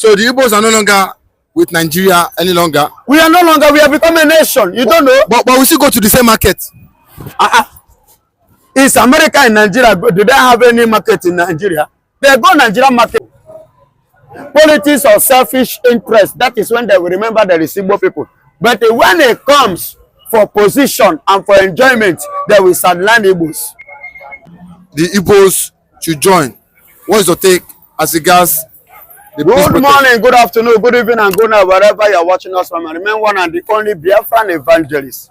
So the Igbos are no longer with Nigeria any longer. We are no longer. We have become a nation. You don't know. But we still go to the same market. Is America and Nigeria? Do they have any market in Nigeria? They go Nigeria market. Politics or selfish interest. That is when they will remember the Igbo people. But when it comes for position and for enjoyment, they will sideline Igbos. The Igbos should join. What is your take as regards the peace protest? Good morning, good afternoon, good evening, and good night, wherever you are watching us from. I remain one and the only Biafran evangelist.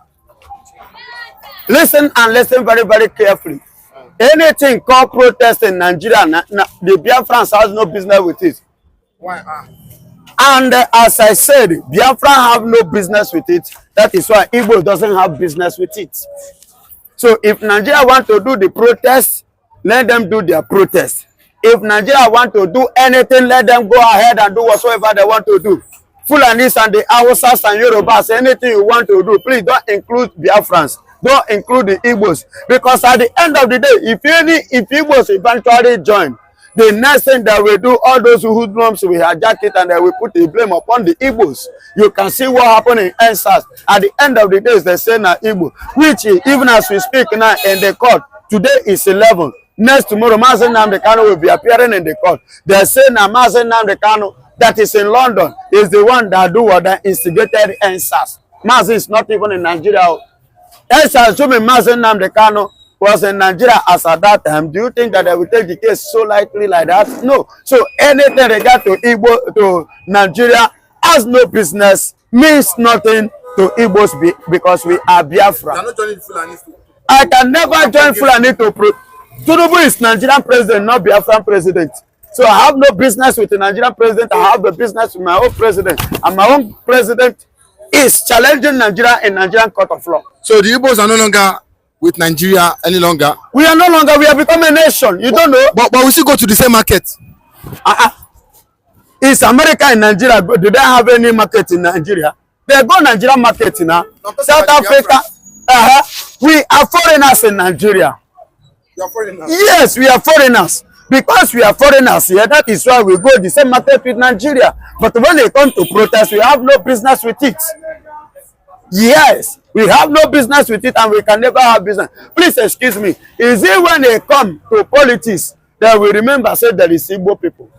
Listen and listen very, very carefully. Anything called protest in Nigeria, the Biafrans has no business with it. Why? And as I said, Biafra have no business with it. That is why Igbo doesn't have business with it. So if Nigeria want to do the protest, let them do their protest. If Nigeria want to do anything, let them go ahead and do whatsoever they want to do. Fulanis and the Hausas and Yorubas, anything you want to do, please don't include Biafrans. Don't include the Igbos. Because at the end of the day, if Igbos eventually join, the next thing that we do, all those hoodlums will hijack it and they will put the blame upon the Igbos. You can see what happened in NSAS. At the end of the day, they say na Igbo, which even as we speak now in the court, today is 11. Next tomorrow, Mazen Nnamdi Kanu will be appearing in the court. They say na Mazen Nnamdi Kanu that is in London is the one that do what that instigated NSAS. Mazen is not even in Nigeria. NSAS should be Mazen Nnamdi Kanu was in Nigeria as at that time. Do you think that they will take the case so lightly like that? No. So anything regard to Igbo, to Nigeria has no business, means nothing to Igbos because we are Biafra. Not joining Fulani. I can never join Fulani to Tinubu is Nigerian president, not Biafran president. So I have no business with the Nigerian president. I have the business with my own president. And my own president is challenging Nigeria in Nigerian court of law. So the Igbos are no longer with Nigeria any longer. We are no longer. We have become a nation. You don't know. But we still go to the same market. Is America and Nigeria? Do they have any market in Nigeria? They go Nigeria market now. South Africa. We are foreigners in Nigeria. You are foreigners. Yes, we are foreigners. Because we are foreigners here, that is why we go the same market with Nigeria. But when they come to protest, we have no business with it. Yes, we have no business with it and we can never have business. Please excuse me. Is it when they come to politics that we remember say there is Igbo people?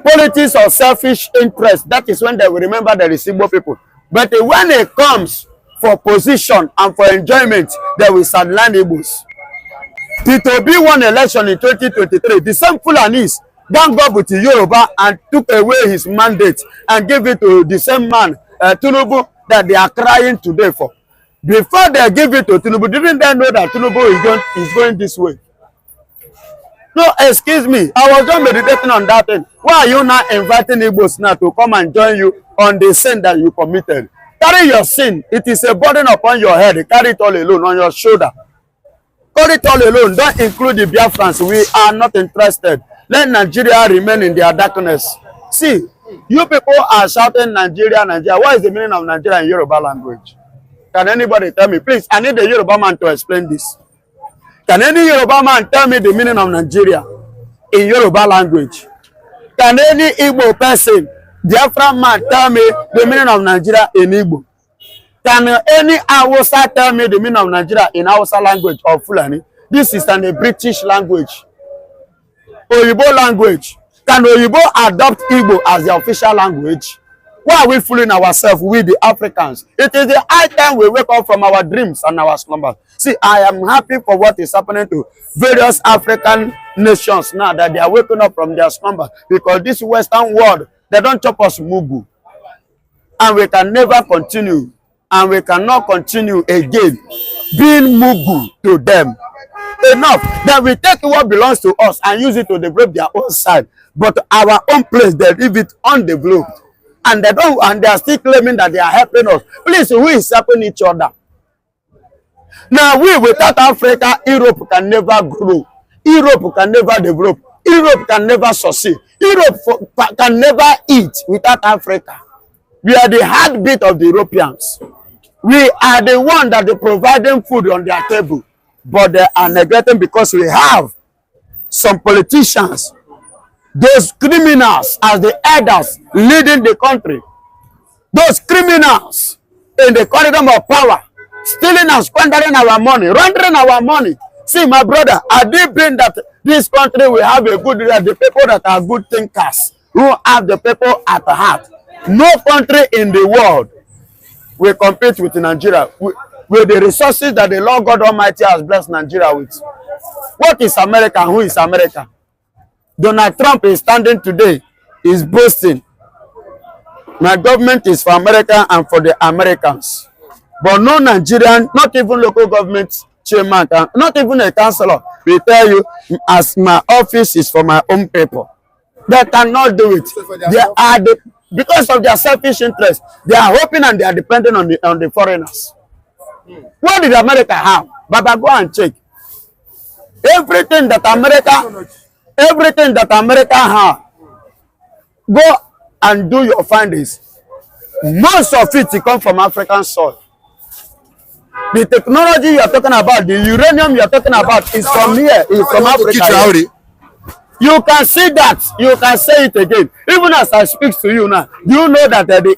Politics or selfish interest, that is when they will remember there is Igbo people. But when it comes for position and for enjoyment, they will sideline Igbos. Tito B won election in 2023. The same Fulanis gang up with the Yoruba and took away his mandate and gave it to the same man, Tinubu, that they are crying today for. Before they give it to Tinubu, didn't they know that Tinubu is going this way? No, excuse me. I was just meditating on that thing. Why are you not inviting Igbos now to come and join you on the sin that you committed? Carry your sin. It is a burden upon your head. Carry it all alone on your shoulder. Carry it all alone. Don't include the Biafrans. We are not interested. Let Nigeria remain in their darkness. See, you people are shouting Nigeria, Nigeria. What is the meaning of Nigeria in Yoruba language? Can anybody tell me? Please, I need the Yoruba man to explain this. Can any Yoruba man tell me the meaning of Nigeria in Yoruba language? Can any Igbo person, Biafran man, tell me the meaning of Nigeria in Igbo? Can any Hausa tell me the meaning of Nigeria in Hausa language or Fulani? This is a British language. Oyibo language. Can Oyibo adopt Igbo as the official language? Why are we fooling ourselves, we the Africans? It is the high time we wake up from our dreams and our slumbers. See, I am happy for what is happening to various African nations now that they are waking up from their slumbers, because this Western world, they don't chop us mugu. And we can never continue, and we cannot continue again being mugu to them. Enough that we take what belongs to us and use it to develop their own side, but our own place they leave it undeveloped. And they don't, and they are still claiming that they are helping us. Please, who is helping each other? Now, we without Africa, Europe can never grow. Europe can never develop. Europe can never succeed. Europe can never eat without Africa. We are the heartbeat of the Europeans. We are the one that are providing food on their table, but they are neglecting because we have some politicians those criminals as the elders leading the country, those criminals in the corridor of power, stealing and squandering our money, laundering our money. See, my brother, I do bring that this country will have a good leader, the people that are good thinkers, who have the people at the heart. No country in the world will compete with Nigeria with the resources that the Lord God Almighty has blessed Nigeria with. What is America and who is America? Donald Trump is standing today, is boasting. My government is for America and for the Americans. But no Nigerian, not even local government chairman, not even a councillor will tell you, as my office is for my own people. They cannot do it. They are because of their selfish interest. They are hoping and they are depending on the foreigners. What did America have? Baba, go and check. Everything that America have, go and do your findings. Most of it come from African soil. The technology you are talking about, the uranium you are talking about, is from here, is from Africa. You can see that. You can say it again. Even as I speak to you now, do you know that the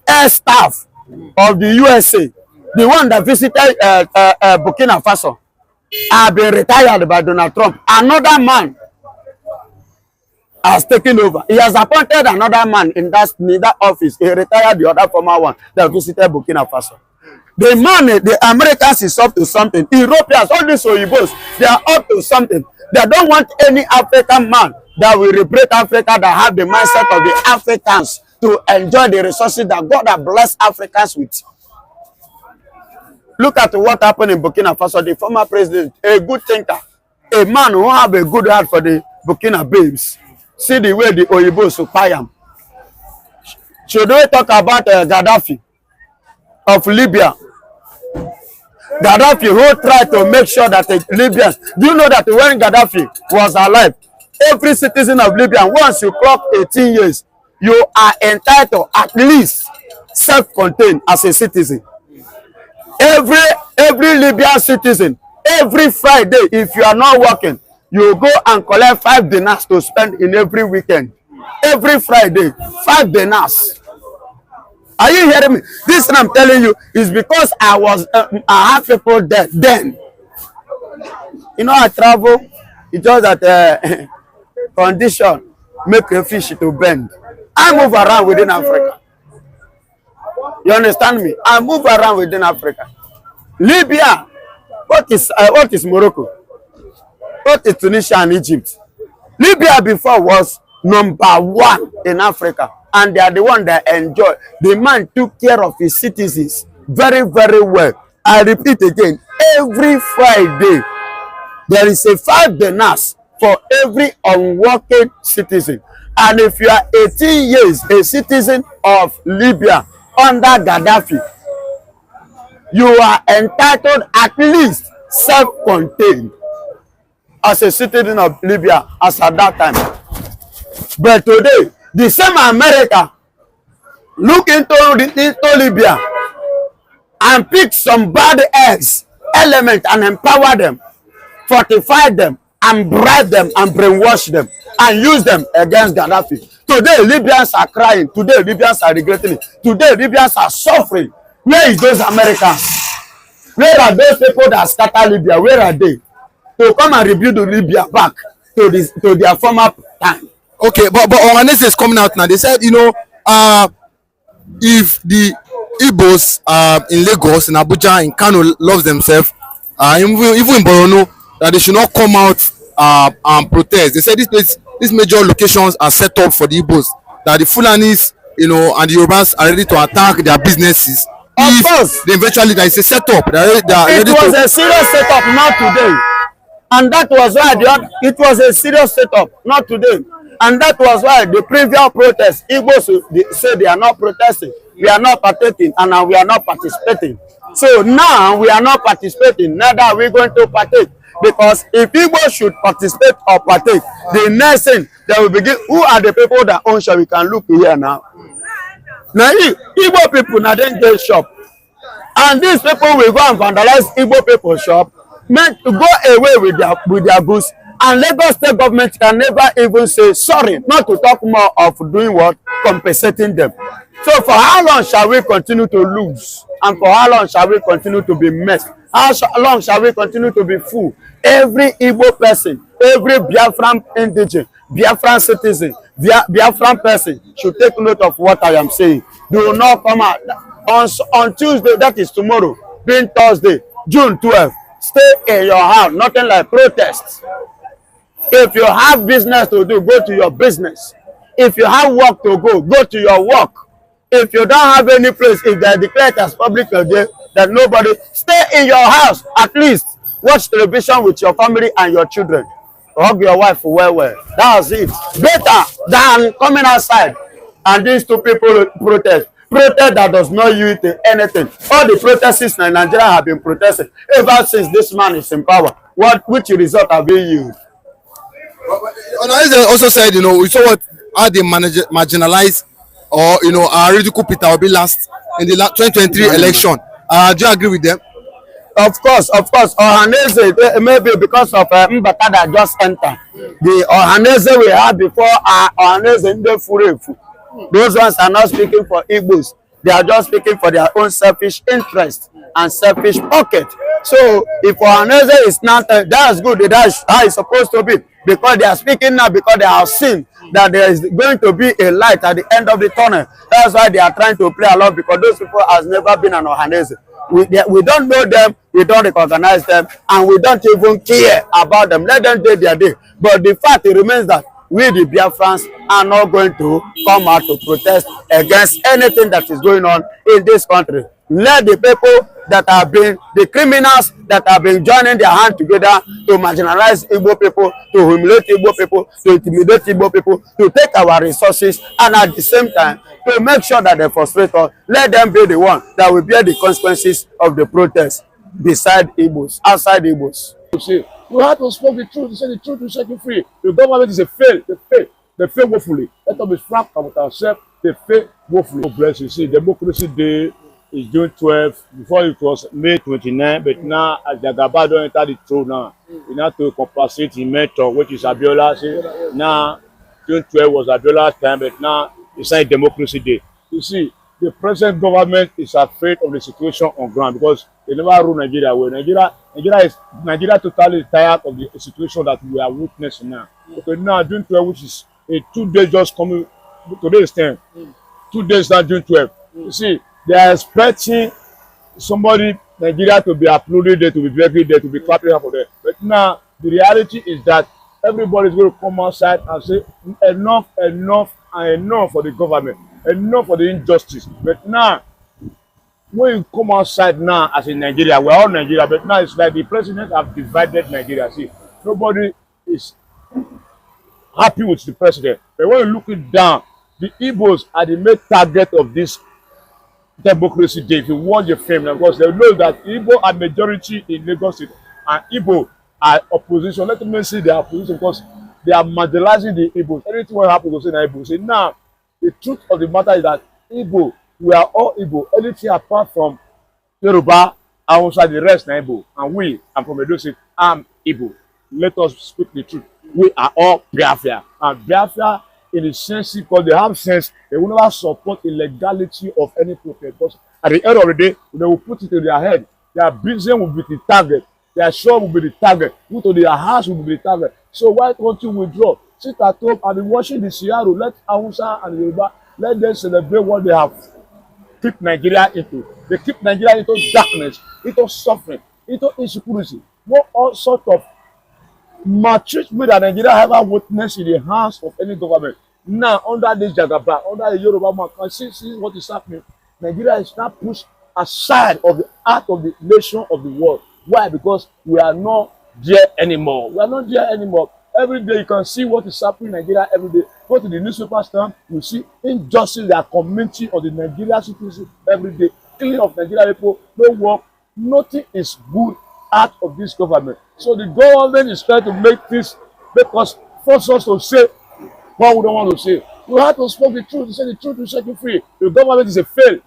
air staff of the USA, the one that visited Burkina Faso, have been retired by Donald Trump? Another man has taken over. He has appointed another man in that office. He retired the other former one that visited Burkina Faso. The man, the Americans is up to something. Europeans, all these Oyibos, they are up to something. They don't want any African man that will liberate Africa, that have the mindset of the Africans to enjoy the resources that God has blessed Africans with. Look at what happened in Burkina Faso. The former president, a good thinker, a man who have a good heart for the Burkina babes. See the way the Oyibos supply him. Should we talk about Gaddafi of Libya? Gaddafi, who tried to make sure that the Libyans, do you know that when Gaddafi was alive, every citizen of Libya, once you clock 18 years, you are entitled at least self-contained as a citizen. Every Libyan citizen, every Friday, if you are not working, you go and collect 5 dinars to spend in every weekend. Every Friday, 5 dinars. Are you hearing me? This thing I'm telling you is because I have people there then. You know, I travel. It's just that condition make a fish to bend. I move around within Africa. You understand me? I move around within Africa. Libya. What is Morocco? What is Tunisia and Egypt? Libya before was #1 in Africa. And they are the one that enjoy. The man took care of his citizens very, very well. I repeat again, every Friday, there is a 5 dinars for every unworking citizen. And if you are 18 years a citizen of Libya under Gaddafi, you are entitled at least self-contained as a citizen of Libya as at that time. But today, the same America look into Libya and pick some bad element and empower them, fortify them, and bribe them and brainwash them and use them against Gaddafi. Today, Libyans are crying. Today, Libyans are regretting it. Today, Libyans are suffering. Where is those Americans? Where are those people that scatter Libya? Where are they? To come and rebuild Libya back to their former time. Okay, but Oranese is coming out now. They said, you know, if the Igbos in Lagos, in Abuja, in Kano loves themselves, even in Borno, that they should not come out and protest. They said these major locations are set up for the Igbos, that the Fulanis, you know, and the Yorubas are ready to attack their businesses. Of course. They eventually, there is a setup. It was a serious setup, not today. And that was why it was a serious setup, not today. And that was why the previous protest, Igbos say they are not protesting, we are not partaking, and we are not participating. So now we are not participating, neither are we going to partake. Because if Igbos should participate or partake, the next thing they will begin, who are the people that own shop? We can look here now. Now, Igbo people now then get shop. And these people will go and vandalize Igbo people's shop, meant to go away with their goods. And Lagos state government can never even say sorry, not to talk more of doing what? Compensating them. So for how long shall we continue to lose? And for how long shall we continue to be messed? How long shall we continue to be fool? Every Igbo person, every Biafran indigene, Biafran citizen, Biafran person should take note of what I am saying. Do not come out on Tuesday, that is tomorrow, being Thursday, June 12th. Stay in your house, nothing like protests. If you have business to do, go to your business. If you have work to go, go to your work. If you don't have any place, if they are declared as public holiday, that nobody, stay in your house. At least watch television with your family and your children. Hug your wife well. That's it. Better than coming outside and these two people protest. Protest that does not yield to anything. All the protests in Nigeria have been protesting ever since this man is in power. Which result have they used? They also said, we saw how they marginalize or ridicule Peter Obi last in the 2023 election. Do you agree with them? Of course. Ohaneze, maybe because of Mbata that just entered. The Ohaneze we had before are Ohaneze in the Furefu. Those ones are not speaking for Igbos. They are just speaking for their own selfish interest and selfish pocket. So if Ohaneze is not, that's good. That's how it's supposed to be. Because they are speaking now, because they have seen that there is going to be a light at the end of the tunnel. That's why they are trying to play along, because those people has never been an Ohaneze. We don't know them, we don't recognize them, and we don't even care about them. Let them do their day. But the fact remains that we, the Biafrans, are not going to come out to protest against anything that is going on in this country. Let the people that have been, the criminals that have been joining their hands together to marginalize Igbo people, to humiliate Igbo people, to intimidate Igbo people, to take our resources, and at the same time, to make sure that they frustrate us, let them be the one that will bear the consequences of the protest beside Igbos, outside Igbos. We have to speak the truth, to say the truth, to set you free. The government is a fail, they fail woefully. Let us be frank with ourselves, they fail woefully. God bless you. See, Democracy Day is June 12th. Before it was May 29, but now as the Gaba don't enter the throne now, we have to compensate the mentor, which is Abiola. See, now June 12 was Abiola's time, but now it's not Democracy Day. You see, the present government is afraid of the situation on ground because they never rule Nigeria well. Nigeria totally tired of the situation that we are witnessing now. Okay, now June 12, which is a 2 days just coming, today is 10. 2 days now, June 12. You see, they are expecting somebody, Nigeria, to be applauded there, to be very there, to be clapping for them. But now the reality is that everybody is going to come outside and say enough for the government, enough for the injustice. But now, when you come outside now as in Nigeria, we're all Nigeria, but now it's like the president have divided Nigeria. See, nobody is happy with the president. But when you look it down, the Igbos are the main target of this Democracy Day. If you watch the film, because they know that Igbo are majority in Lagos State and Igbo are opposition. Let me see their opposition because they are marginalizing the Igbos. Anything will happen to say na Igbo. Say now, the truth of the matter is that Igbo, we are all Igbo. Anything apart from Yoruba, Hausa, the rest na Igbo. And we, I'm from Edo State, I'm Igbo. Let us speak the truth. We are all Biafra. And Biafra, in the sense, because they have sense, they will never support illegality of any protest. Because at the end of the day, they will put it in their head. Their business will be the target. Their shop will be the target. Go to their house will be the target. So why don't you withdraw? Sit at home and be watching the Siaro. Let Hausa and Yoruba, let them celebrate what they have keep Nigeria into. They keep Nigeria into darkness, into suffering, into insecurity. What all sort of maltreatment that Nigeria ever witnessed in the hands of any government. Now, under this Jagaba, under the Yoruba man, can see what is happening. Nigeria is now pushed aside of the heart of the nation of the world. Why? Because we are not there anymore. We are not there anymore. Every day you can see what is happening in Nigeria every day. Go to the newspaper stand, you see injustice that are committing of the Nigeria citizens every day. Killing of Nigeria people, no work, nothing is good out of this government. So the government is trying to make this, because force us to say what we don't want to say. We have to speak the truth, to say the truth will set you free. The government is a fail,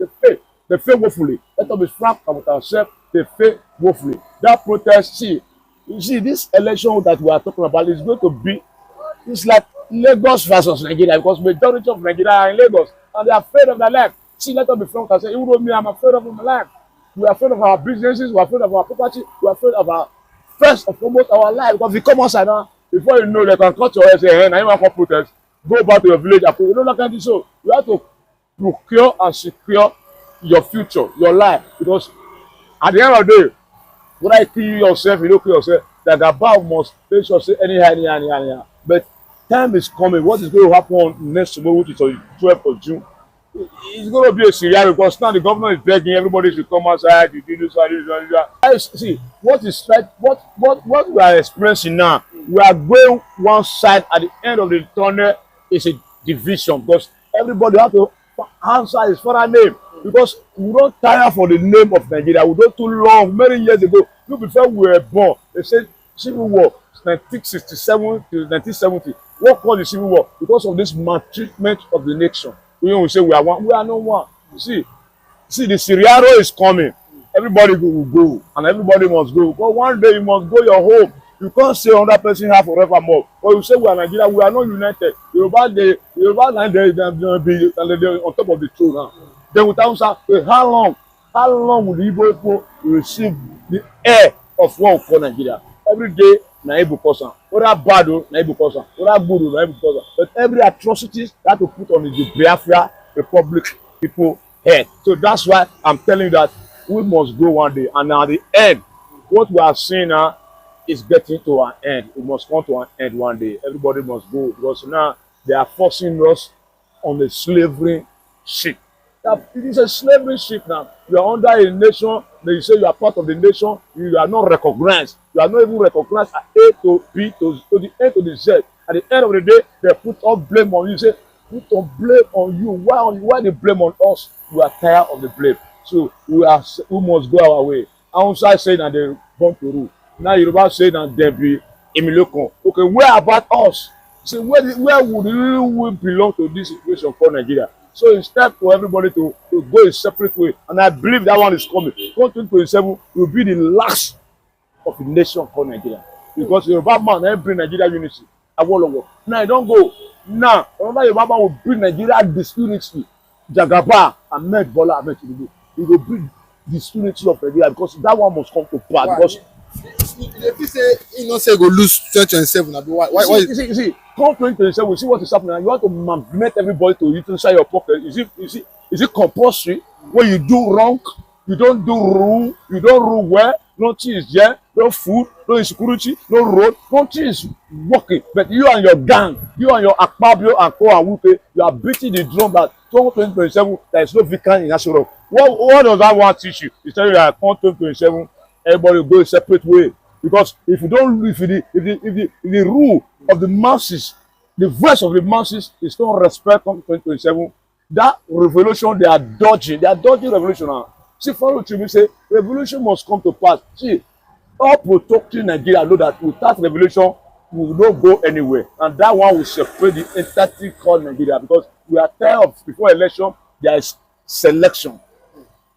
they fail woefully. Let us be frank with ourselves, they fail woefully. That protest, see, You see, this election that we are talking about is going to be, it's like Lagos versus Nigeria, because majority of Nigeria are in Lagos and they are afraid of their life. See, let us be frank and say, even though me, I'm afraid of my life. We are afraid of our businesses, we are afraid of our property, we are afraid of our, first and foremost, our life. Because if you come outside now, before you know, they can cut your head, say, hey, now you want to protest, go back to your village. You know that kind of thing. So you have to procure and secure your future, your life. Because at the end of the day, whether you kill yourself, you don't kill yourself, that above must make sure say anyhow. But time is coming. What is going to happen next tomorrow, which is on 12th of June? It's going to be a scenario because now the government is begging everybody to come outside, to do this. See, what is right, what we are experiencing now, we are going one side. At the end of the tunnel is a division because everybody has to answer his father name. Because we don't tire for the name of Nigeria. We don't too long. Many years ago, before we were born, they said Civil War, 1967 to 1970. What caused the Civil War? Because of this maltreatment of the nation. We say we are one, we are no one. See, the scenario is coming. Everybody will go, and everybody must go. But one day you must go your home. You can't say another person have forevermore. But you say we are Nigeria, we are not united. Yoruba land, they be on top of the throne now. Then without say, how long will the Igbo people receive the air of what we call Nigeria? Every day, na Igbo person. Whether bad or na Igbo person. Whether good or na Igbo person. But every atrocities that to put on the Biafra Republic people head. So that's why I'm telling you that we must go one day. And at the end, what we are seeing now is getting to an end. It must come to an end one day. Everybody must go because now they are forcing us on the slavery ship. It is a slavery ship now. You are under a nation. They say you are part of the nation. You are not recognized. You are not even recognized at A to B to the A to the Z. At the end of the day, they put all blame on you. Say, put all blame on you. Why they blame on us? We are tired of the blame. So we must go our way. Outside saying that they want to rule. Now Yoruba say that they be Emilokon. Okay, where about us? So where would we belong to this situation called Nigeria? So instead for everybody to go a separate way, and I believe that one is coming. 2027 will be the last of the nation called Nigeria. Because Yoruba man ain't bring Nigeria unity. Now I don't go. Now, another Yoruba man will bring Nigeria disunity. Jagaba, Ahmed Bola, Ahmed Tinubu. He will bring disunity of Nigeria because that one must come to pass. Because if you say you know say go lose 2027, why? You see, come 2027, we see what is happening. You want to magnet everybody to you inside your pocket. Is it compulsory? When you do wrong, you don't rule well. Nothing is there, no food, no insecurity, no road, nothing is working. But you and your gang, you and your Akpabio and Ko and Wupe, you are beating the drum that 2027 there is no vacant in Asoro. What does that want to teach you? It's telling you that 2027 everybody go a separate way. Because if the rule of the masses, the voice of the masses is not respect on 2027, that revolution they are dodging revolution now. See, follow to me say revolution must come to pass. See, all protecting Nigeria know that without revolution we will not go anywhere, and that one will separate the entity called Nigeria. Because we are tired of before election there is selection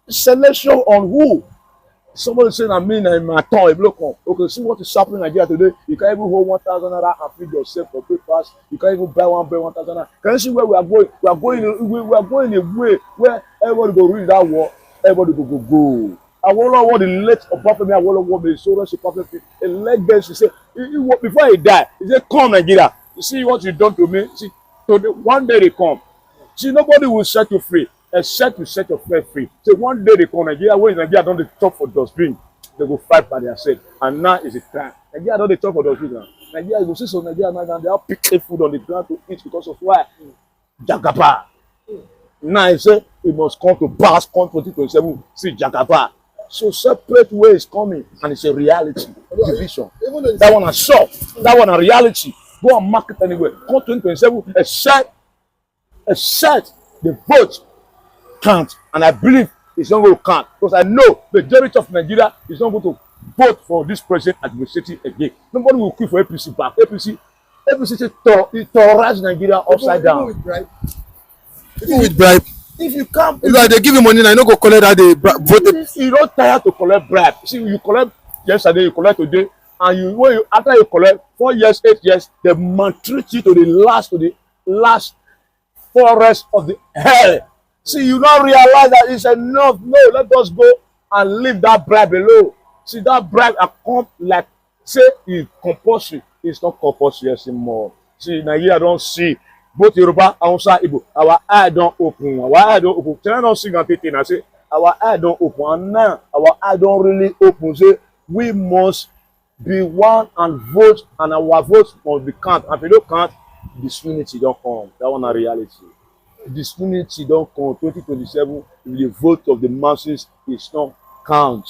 on who. Somebody saying I mean in my town, okay, see what is happening in Nigeria today. You can't even hold 1,000 naira and feed yourself for breakfast. You can't even buy 1,000 naira. Can you see where we are going? We are going a way where everybody go read that war. Everybody go. I wonder what the late Obafemi, I wonder what the so much perfect. A legacy say before he die, he said, "Come Nigeria, you see what you done to me." See, one day they come. See, nobody will set you free except you set your friend free. So one day they come Nigeria, when Nigeria don't they talk for dustbin, they go fight by themselves. And now is the time. Nigeria don't they talk for dustbin now. Nigeria, you see some Nigeria now, they all pick food on the ground to eat because of why? Jagaba. Now he say it must come to pass, come 2027, see Jagaba. So separate way is coming, and it's a reality. Division. That one a shock. That one a reality. Go and market anywhere. Come 2027, except the vote count, and I believe it's not going to count because I know the majority of Nigeria is not going to vote for this present administration again. Nobody will queue for APC back. APC terrorize Nigeria upside down. Even with bribe. If you can't, if they give you money, now you no go collect that they vote. You don't tire to collect bribe. See, you collect yesterday, you collect today. and you when you after you collect 4 years, 8 years, they maltreat you to the last forest of the hell. See, you don't realize that it's enough. No, let us go and leave that bribe alone. See, that bribe come like say it's compulsory. It's not compulsory anymore. See, Nigeria don't see both Yoruba and Hausa Igbo. Our eye don't open. Our eye don't open. Can I not sing and take I say our eye don't open, and now our eye don't really open. Say we must be one and vote, and our vote must be count. And if you don't count, disunity don't come. That one a reality. Disunity don't come. 2027, if the vote of the masses is not count,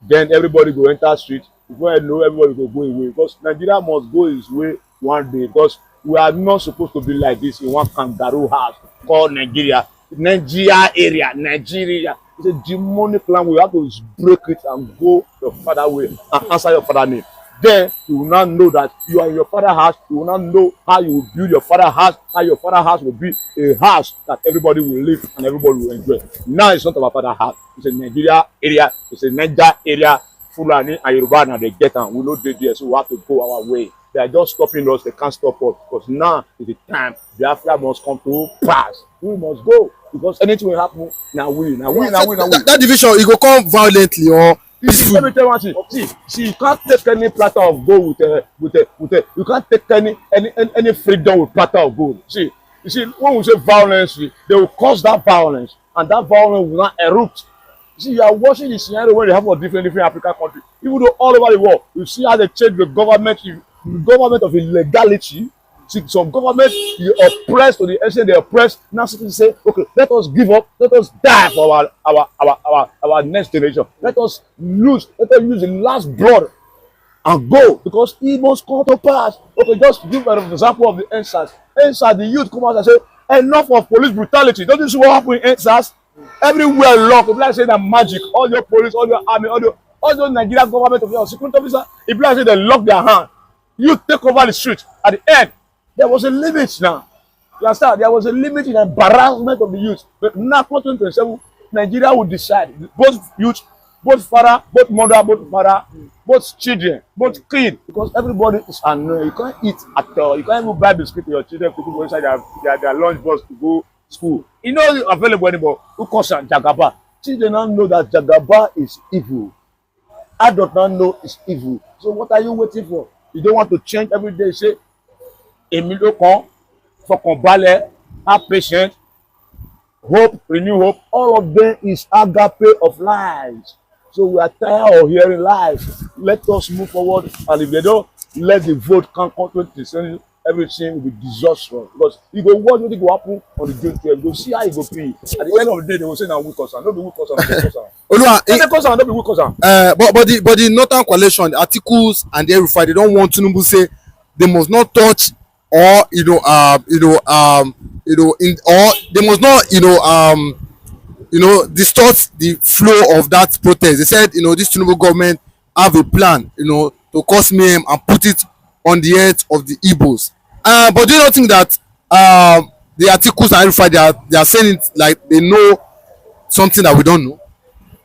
then everybody go enter street. Before I know, everybody go away, because Nigeria must go his way one day, because we are not supposed to be like this in one kangaroo house called Nigeria. Nigeria area, Nigeria. It's a demonic land. We have to break it and go your father way and answer your father name. Then you will not know that you are in your father's house. You will not know how you will build your father's house, how your father's house will be a house that everybody will live and everybody will enjoy. Now it's not our father's house. It's a Nigeria area. It's a Niger area. Fulani and Yoruba now they get on. We know they there, so we have to go our way. They are just stopping us. They can't stop us, because now is the time. Biafra must come to pass. We must go, because anything will happen. Now we. That division, it go come violently or peaceful. Let me tell you one thing. See, you can't take any platter of gold with you can't take any freedom with platter of gold. See, you see, when we say violence, they will cause that violence, and that violence will not erupt. See, you are watching the scenario where they have for different African countries. Even though all over the world, you see how they change the government of illegality. See, some government you oppress to the extent they oppress. Now citizens say, okay, let us give up, let us die for our next generation. Let us use the last blood and go, because it must come to pass. Okay, just give an example of the NSAS. NSAS, the youth come out and say, enough of police brutality. Don't you see what happened in NSAS? Everywhere locked. If I say that magic, all your police, all your army, all those Nigerian government officers, security officers, if I say they lock their hand, you take over the street. At the end, there was a limit now. You understand? There was a limit in embarrassment of the youth. But now, 2027, Nigeria will decide. Both youth, both father, both mother, both father, both children, both kid, because everybody is annoyed. You can't eat at all. You can't even buy biscuit to your children to go inside their lunch box to go school. You know it's available anymore. Who calls it Jagaba? Children don't know that Jagaba is evil. Adults don't know it's evil. So what are you waiting for? You don't want to change every day. Say, Emilio Kon, Fokonbale, have patience, hope, renew hope. All of them is agape of lies. So we are tired of hearing lies. Let us move forward. And if they don't let the vote come 2020, everything will be disastrous, because you go watch what go happen on the June 12. Go see how it go be. At the end of the day, they will say now weak person. No be weak person, no be weak person. But the Northern Coalition, the articles and the Erufai, they don't want Tinubu say they must not touch or or they must not distort the flow of that protest. They said this Tinubu government have a plan to cause mayhem and put it on the head of the Igbos. But do you not think that the articles and Erufai, they are saying it like they know something that we don't know?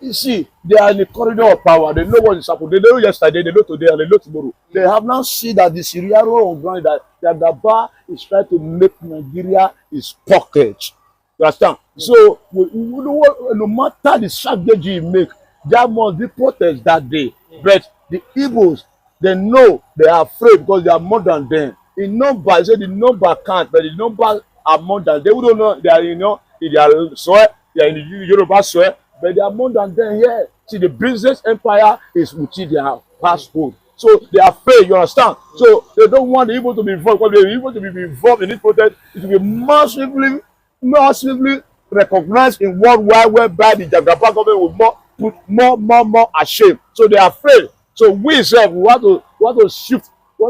You see, they are in the corridor of power. They know what is happening. They know yesterday, they know today, and they know tomorrow. They have now seen that the scenario on ground that Gaba is trying to make Nigeria his pocket. You understand? So, no matter the strategy you make, there must be protest that day. But the Igbos, they know they are afraid because they are more than them. In number, I say the number can't, but the number are more than they don't know. They are in their soil, they are in the Yoruba soil, but they are more than them here. See, the business empire is within their household. So they are afraid, you understand? So they don't want the Igbo to be involved. Because the Igbo to be involved in this protest, it will be massively recognized in worldwide, whereby the Jagaba government will put more ashamed. So they are afraid. So we self, we want to shift, we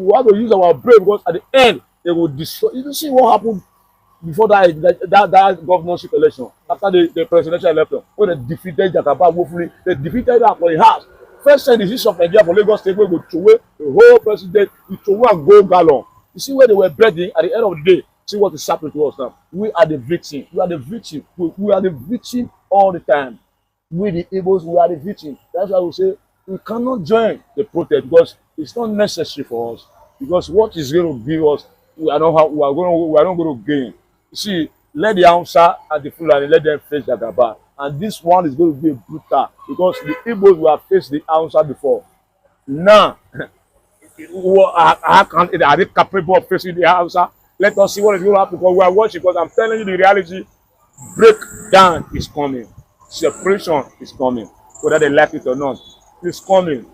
want to use our brain, because at the end they will destroy. You see what happened before that governorship election, after the presidential election, when they defeated Jagaba woefully. They defeated her for the house. First time the decision of Nigeria for Lagos State, we go throw away the whole president, we throw away and go gallon. You see where they were breathing. At the end of the day, see what is happening to us now. We are the victim. We are the victim. We are the victim all the time. We the Igbos, we are the victim. That's why we say we cannot join the protest because it's not necessary for us. Because what is going to give us, we are not going to gain. You see, let the Hausa and the Fulani let them face the Gaba, and this one is going to be brutal because the Igbos will have faced the Hausa before. Now, are they capable of facing the Hausa? Let us see what is going to happen because we are watching. Because I'm telling you the reality, breakdown is coming, separation is coming, whether they like it or not. It's coming.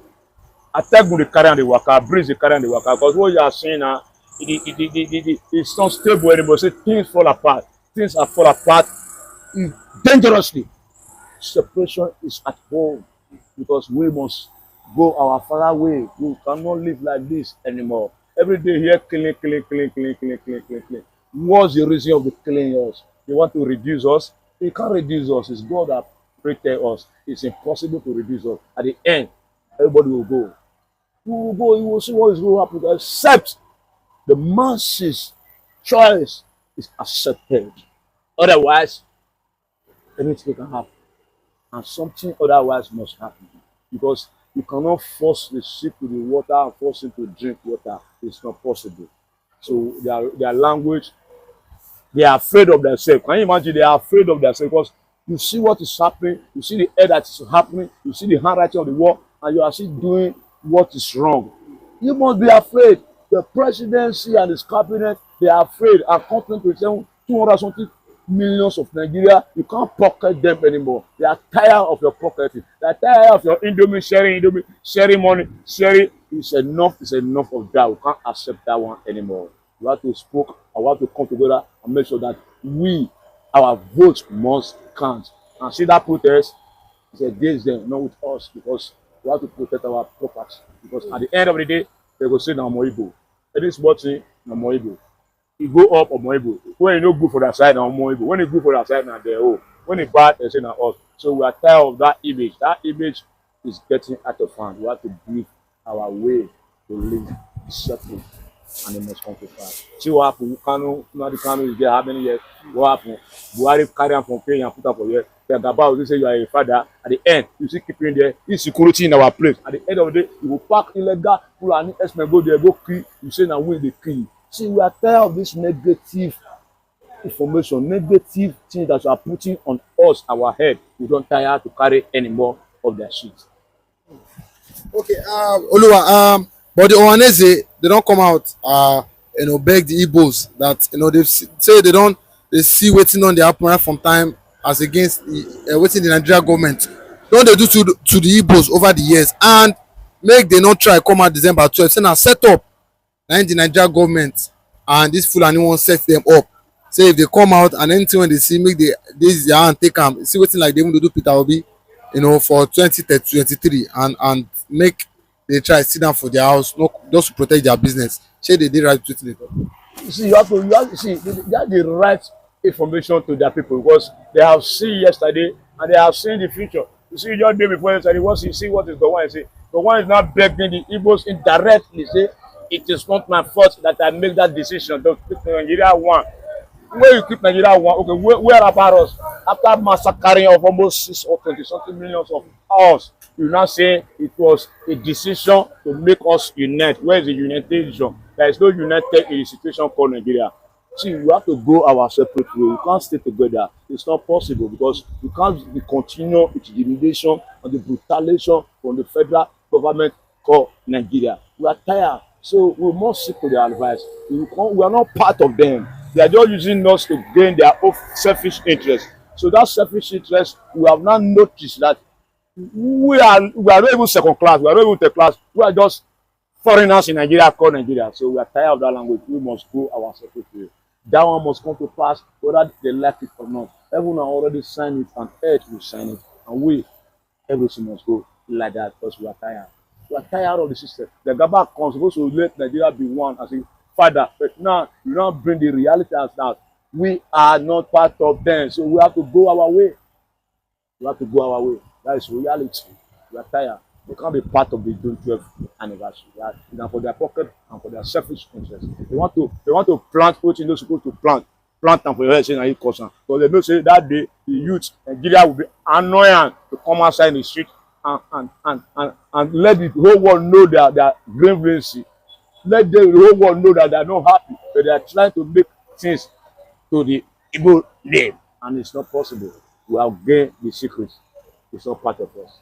Attack will carry on the waka, breeze will carry on the waka. Because what you are saying now, it's not stable anymore. So things fall apart. Things are fall apart dangerously. Separation is at home because we must go our far way. We cannot live like this anymore. Every day here, killing. What's the reason of the killing us? They want to reduce us. They can't reduce us. It's God that protects us. It's impossible to reduce us. At the end, everybody will go. You will go. You will see what is going to happen. Except the masses' choice is accepted. Otherwise, anything can happen. And something otherwise must happen. Because you cannot force the sheep to the water and force him to drink water. It's not possible. So their language, they are afraid of themselves. Can you imagine? They are afraid of themselves because you see what is happening, you see the air that is happening, you see the handwriting of the war, and you are still doing what is wrong. You must be afraid. The presidency and his cabinet, they are afraid and complaining to them 200 something millions of Nigeria. You can't pocket them anymore. They are tired of your pocketing. They are tired of your Indomie sharing money, sharing. It's enough of that. We can't accept that one anymore. We have to speak and we have to come together and make sure that our votes must count. And see that protest is against them, not with us, because we have to protect our property. Because at the end of the day, they go say na Moibo. Any small thing, na Moibo. You go up or Moibo. When you no good for that side, na Moibo. When you good for that side, na their own. When it's bad, they say na us. So we are tired of that image. That image is getting out of hand. We have to give our way to live separate, and they must come to pass. See what happened? Kano is there how many years? What happened? Buhari carry am from Kenya and put am for here. The Gaba will say you are a father. At the end, you see keeping there insecurity in our place. At the end of the day, you will pack illegal Fulani S-men go there, go kill. You say now win the kill. See, we are tired of this negative information, negative things that you are putting on us, our head. We don't tire to carry any more of their shit. Okay, Oluwa, but the Ohanese, they don't come out, beg the Igbos that, they say they see waiting on the happen right from time as against waiting the Nigeria government. Don't they do to the Igbos over the years and make they not try come out December 12th, say na set up, na the Nigeria government and this Fulani won't set them up. Say if they come out and anything when they see, make this their hand take them, see waiting like they want to do Peter Obi, for 2023 and make they try sit down for their house, not just to protect their business. Say they did right to it. You see, you have to see they have the right information to their people because they have seen yesterday and they have seen the future. You see, your day before yesterday, once you see what is going on, say the one is not begging the Igbos indirectly, say it is not my fault that I make that decision to keep Nigeria one. Where you keep Nigeria one, okay, where about us? After massacring of almost 6 or 20 something millions of us, you now say it was a decision to make us unite. Where is the united? There is no united in the situation called Nigeria. See, we have to go our separate way. We can't stay together. It's not possible because we can't be continue intimidation and the brutality from the federal government called Nigeria. We are tired. So we must seek to their advice. We are not part of them. They are just using us to gain their own selfish interest. So that selfish interest, we have now noticed that we are not even second class. We are not even third class. We are just foreigners in Nigeria called Nigeria. So we are tired of that language. We must go our separate way. That one must come to pass whether they like it or not. Everyone already signed it and earth will sign it. And everything must go like that because we are tired. We are tired of the system. The Gaba comes supposed to let Nigeria be one as a father. But now you don't bring the reality as that. We are not part of them. So we have to go our way. We have to go our way. That is reality. We are tired. They can't be part of the June 12th anniversary. They are for their pocket and for their selfish interest. They want to plant what they're supposed to plant them for your head saying it cause. Because they know say that day the youth Nigeria will be annoying to come outside in the street and let the whole world know their grievances. Let the whole world know that they are not happy, but they are trying to make things to the Igbo name, and it's not possible. We have gained the secret. It's not part of us.